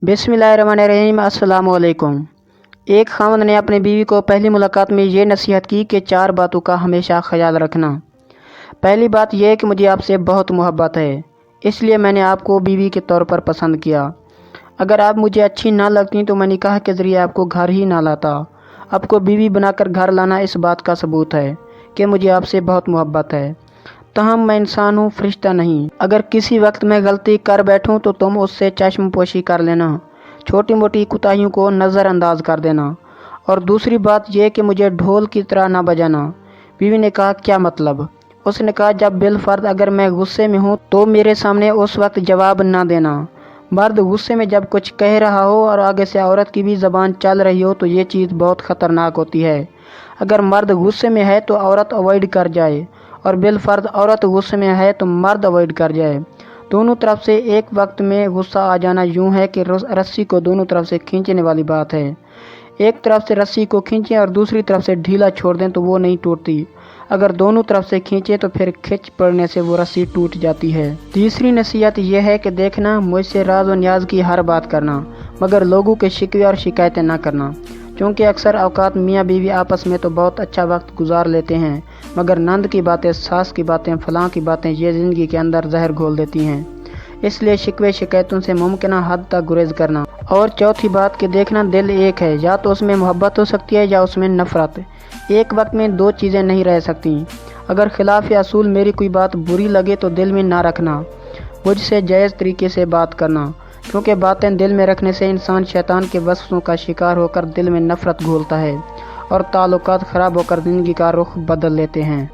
बिस्मिल्लाहिर्रहमानिर्रहीम। अस्सलाम वालेकुम। एक खावंद ने अपनी बीवी को पहली मुलाकात में ये नसीहत की कि 4 बातों का हमेशा ख्याल रखना। पहली बात यह है कि मुझे आपसे बहुत मोहब्बत है, इसलिए मैंने आपको बीवी के तौर पर पसंद किया। अगर आप मुझे अच्छी ना लगती तो मैं निकाह के ज़रिए आपको घर ही ना लाता। आपको बीवी बनाकर घर लाना इस बात का सबूत है कि मुझे आपसे बहुत मोहब्बत है। तहम मैं इंसान हूँ, फरिश्ता नहीं। अगर किसी वक्त मैं गलती कर बैठूँ तो तुम उससे चश्मपोशी कर लेना, छोटी मोटी कोताहियों को नज़रअंदाज कर देना। और दूसरी बात यह कि मुझे ढोल की तरह ना बजाना। बीवी ने कहा, क्या मतलब? उसने कहा, जब बिलफर्ज अगर मैं गुस्से में हूँ तो मेरे सामने उस वक्त जवाब ना देना। मर्द गुस्से में जब कुछ कह रहा हो और आगे से औरत की भी ज़बान चल रही हो तो ये चीज़ बहुत ख़तरनाक होती है। अगर मर्द गुस्से में है तो औरत अवॉइड कर जाए, और बिलफर्ज औरत गुस्से में है तो मर्द अवॉइड कर जाए। दोनों तरफ से एक वक्त में गुस्सा आ जाना यूं है कि रस्सी को दोनों तरफ से खींचने वाली बात है। एक तरफ से रस्सी को खींचें और दूसरी तरफ से ढीला छोड़ दें तो वो नहीं टूटती। अगर दोनों तरफ से खींचे तो फिर खिंच पड़ने से वो रस्सी टूट जाती है। तीसरी नसीहत यह है कि देखना, मुझसे राज और न्याज की हर बात करना, मगर लोगों के शिकवे और शिकायतें ना करना। क्योंकि अक्सर औकात मियाँ बीवी आपस में तो बहुत अच्छा वक्त गुजार लेते हैं, मगर नंद की बातें, सास की बातें, फलां की बातें ये ज़िंदगी के अंदर जहर घोल देती हैं। इसलिए शिकवे शिकायतों से मुमकिन हद तक गुरेज करना। और चौथी बात कि देखना, दिल एक है, या तो उसमें मोहब्बत हो सकती है या उसमें नफ़रत। एक वक्त में दो चीज़ें नहीं रह सकती। अगर खिलाफ असूल मेरी कोई बात बुरी लगे तो दिल में ना रखना, मुझसे जायज़ तरीके से बात करना। क्योंकि बातें दिल में रखने से इंसान शैतान के वस्वसों का शिकार होकर दिल में नफ़रत घोलता है और ताल्लुकात ख़राब होकर ज़िंदगी का रुख बदल लेते हैं।